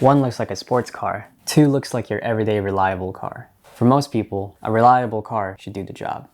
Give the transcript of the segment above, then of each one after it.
1 looks like a sports car. 2 looks like your everyday reliable car. For most people, a reliable car should do the job.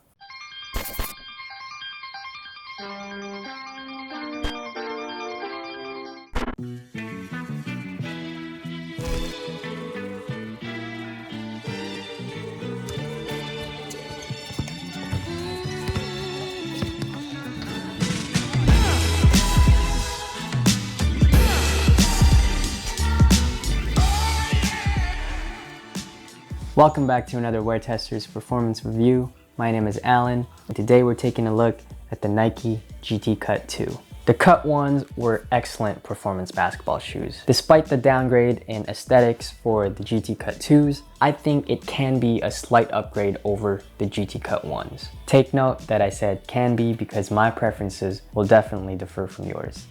Welcome back to another WearTesters performance review. My name is Alan, and today we're taking a look at the Nike GT Cut 2. The Cut 1s were excellent performance basketball shoes. Despite the downgrade in aesthetics for the GT Cut 2s, I think it can be a slight upgrade over the GT Cut 1s. Take note that I said can be because my preferences will definitely differ from yours.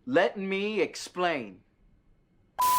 Let me explain.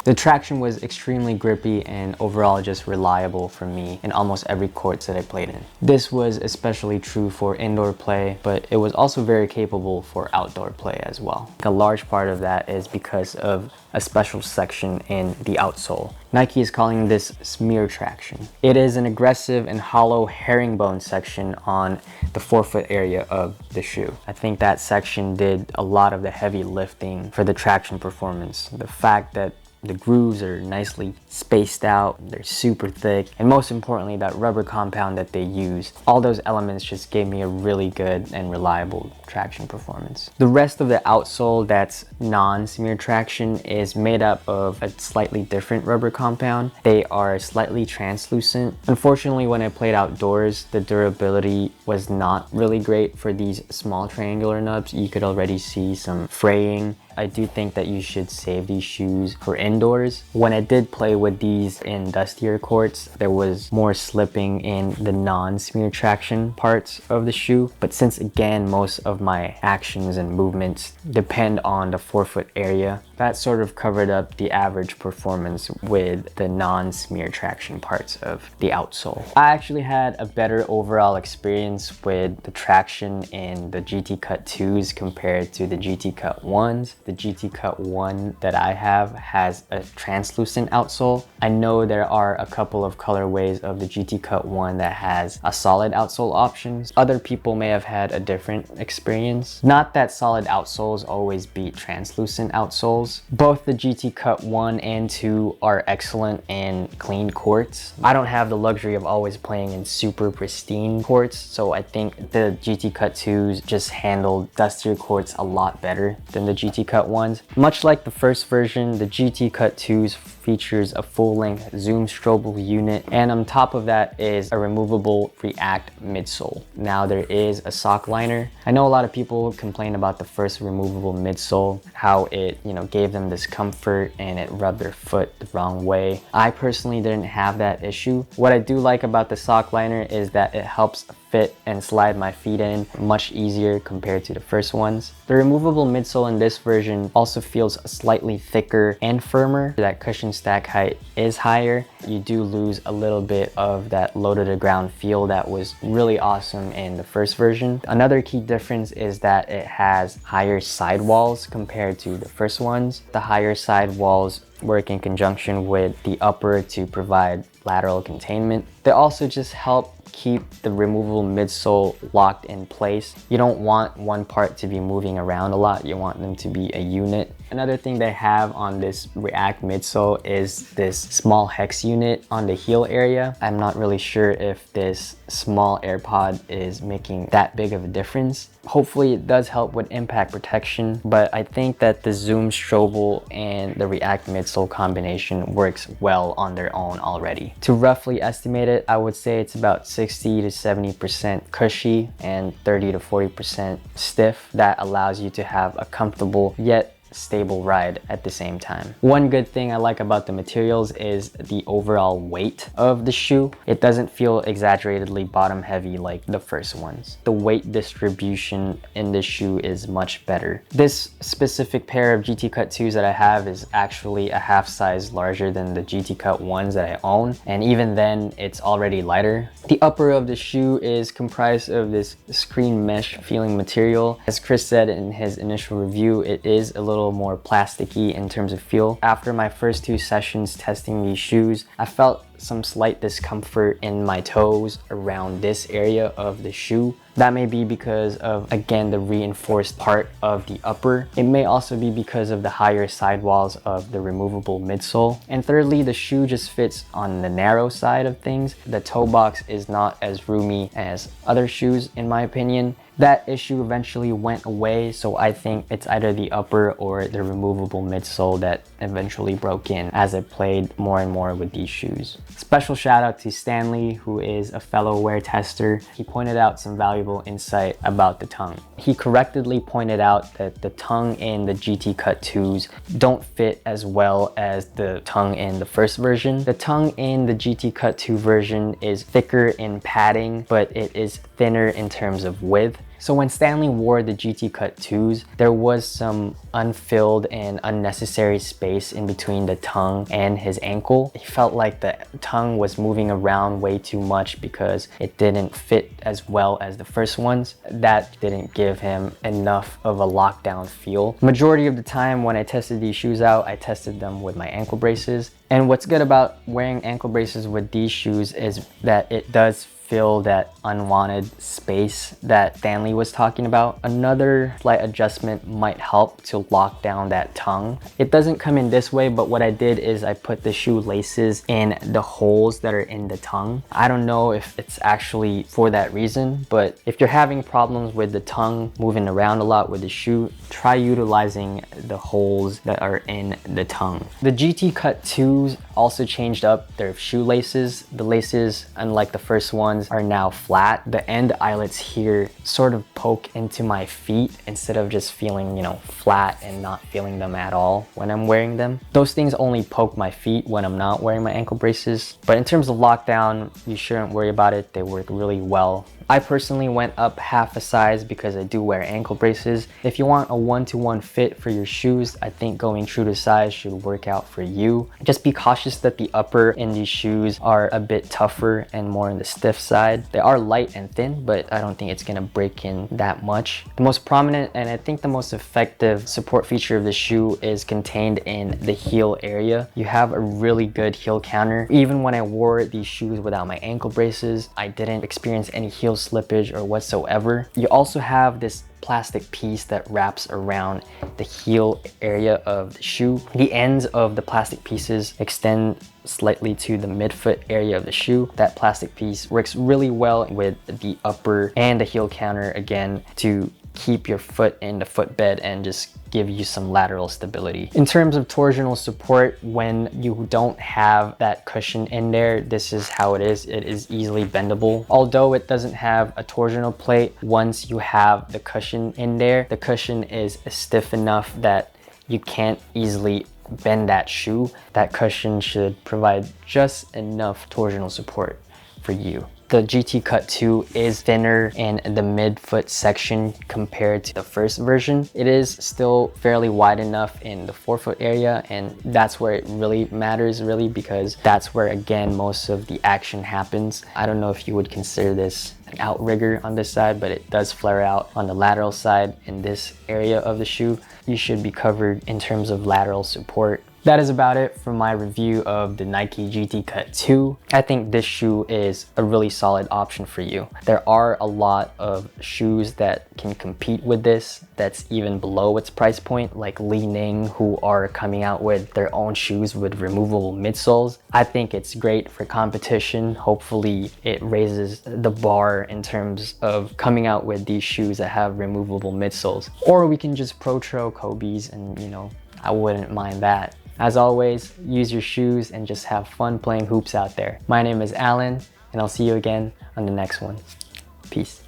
The traction was extremely grippy and overall just reliable for me in almost every courts that I played in. This was especially true for indoor play, but it was also very capable for outdoor play as well. A large part of that is because of a special section in the outsole. Nike is calling this smear traction. It is an aggressive and hollow herringbone section on the forefoot area of the shoe. I think that section did a lot of the heavy lifting for the traction performance. The fact that the grooves are nicely spaced out, they're super thick, and most importantly, that rubber compound that they use. All those elements just gave me a really good and reliable traction performance. The rest of the outsole that's non-smear traction is made up of a slightly different rubber compound. They are slightly translucent. Unfortunately, when I played outdoors, the durability was not really great for these small triangular nubs. You could already see some fraying. I do think that you should save these shoes for indoors. When I did play with these in dustier courts, there was more slipping in the non-smear traction parts of the shoe. But since again, most of my actions and movements depend on the forefoot area, that sort of covered up the average performance with the non-smear traction parts of the outsole. I actually had a better overall experience with the traction in the GT Cut 2s compared to the GT Cut 1s. The GT Cut 1 that I have has a translucent outsole. I know there are a couple of colorways of the GT Cut 1 that has a solid outsole options. Other people may have had a different experience. Not that solid outsoles always beat translucent outsoles. Both the GT Cut 1 and 2 are excellent in clean courts. I don't have the luxury of always playing in super pristine courts, so I think the GT Cut 2s just handled dustier courts a lot better than the GT Cut 1s. Much like the first version, the GT Cut 2s features a full-length zoom strobel unit, and on top of that is a removable React midsole. Now there is a sock liner. I know a lot of people complain about the first removable midsole, how it, gave them discomfort and it rubbed their foot the wrong way. I personally didn't have that issue. What I do like about the sock liner is that it helps fit and slide my feet in much easier compared to the first ones. The removable midsole in this version also feels slightly thicker and firmer. That cushion stack height is higher. You do lose a little bit of that low to the ground feel that was really awesome in the first version. Another key difference is that it has higher sidewalls compared to the first ones. The higher sidewalls work in conjunction with the upper to provide lateral containment. They also just help keep the removable midsole locked in place. You don't want one part to be moving around a lot. You want them to be a unit. Another thing they have on this React midsole is this small hex unit on the heel area. I'm not really sure if this small AirPod is making that big of a difference. Hopefully it does help with impact protection, but I think that the zoom strobel and the React midsole combination works well on their own already. To roughly estimate it, I would say it's about 60 to 70% cushy and 30 to 40% stiff. That allows you to have a comfortable yet stable ride at the same time. One good thing I like about the materials is the overall weight of the shoe. It doesn't feel exaggeratedly bottom heavy like the first ones. The weight distribution in this shoe is much better. This specific pair of GT Cut 2s that I have is actually a half size larger than the GT Cut 1s that I own, and even then it's already lighter. The upper of the shoe is comprised of this screen mesh feeling material. As Chris said in his initial review, it is a little little more plasticky in terms of feel. After my first 2 sessions testing these shoes, I felt some slight discomfort in my toes around this area of the shoe. That may be because of, again, the reinforced part of the upper. It may also be because of the higher sidewalls of the removable midsole. And thirdly, the shoe just fits on the narrow side of things. The toe box is not as roomy as other shoes, in my opinion. That issue eventually went away, so I think it's either the upper or the removable midsole that eventually broke in as I played more and more with these shoes. Special shout out to Stanley, who is a fellow wear tester. He pointed out some valuable insight about the tongue. He correctly pointed out that the tongue in the GT Cut 2s don't fit as well as the tongue in the first version. The tongue in the GT Cut 2 version is thicker in padding, but it is thinner in terms of width. So when Stanley wore the GT Cut 2s, there was some unfilled and unnecessary space in between the tongue and his ankle. He felt like the tongue was moving around way too much because it didn't fit as well as the first ones. That didn't give him enough of a lockdown feel. Majority of the time when I tested these shoes out, I tested them with my ankle braces. And what's good about wearing ankle braces with these shoes is that it does fill that unwanted space that Stanley was talking about. Another slight adjustment might help to lock down that tongue. It doesn't come in this way, but what I did is I put the shoe laces in the holes that are in the tongue. I don't know if it's actually for that reason, but if you're having problems with the tongue moving around a lot with the shoe, try utilizing the holes that are in the tongue. The GT Cut 2s also changed up their shoelaces. The laces, unlike the first ones, are now flat. The end eyelets here sort of poke into my feet instead of just feeling, flat and not feeling them at all when I'm wearing them. Those things only poke my feet when I'm not wearing my ankle braces. But in terms of lockdown, you shouldn't worry about it. They work really well. I personally went up half a size because I do wear ankle braces. If you want a 1-to-1 fit for your shoes, I think going true to size should work out for you. Just be cautious that the upper in these shoes are a bit tougher and more on the stiff side. They are light and thin, but I don't think it's gonna break in that much. The most prominent and I think the most effective support feature of the shoe is contained in the heel area. You have a really good heel counter. Even when I wore these shoes without my ankle braces, I didn't experience any heel slippage or whatsoever. You also have this plastic piece that wraps around the heel area of the shoe. The ends of the plastic pieces extend slightly to the midfoot area of the shoe. That plastic piece works really well with the upper and the heel counter, again, to keep your foot in the footbed and just give you some lateral stability. In terms of torsional support, when you don't have that cushion in there, this is how it is. It is easily bendable. Although it doesn't have a torsional plate, once you have the cushion in there, the cushion is stiff enough that you can't easily bend that shoe. That cushion should provide just enough torsional support for you. The GT Cut 2 is thinner in the midfoot section compared to the first version. It is still fairly wide enough in the forefoot area, and that's where it really matters, because that's where, again, most of the action happens. I don't know if you would consider this an outrigger on this side, but it does flare out on the lateral side in this area of the shoe. You should be covered in terms of lateral support. That is about it for my review of the Nike GT Cut 2. I think this shoe is a really solid option for you. There are a lot of shoes that can compete with this that's even below its price point, like Li Ning, who are coming out with their own shoes with removable midsoles. I think it's great for competition. Hopefully it raises the bar in terms of coming out with these shoes that have removable midsoles. Or we can just pro-tro Kobe's and, I wouldn't mind that. As always, use your shoes and just have fun playing hoops out there. My name is Alan, and I'll see you again on the next one. Peace.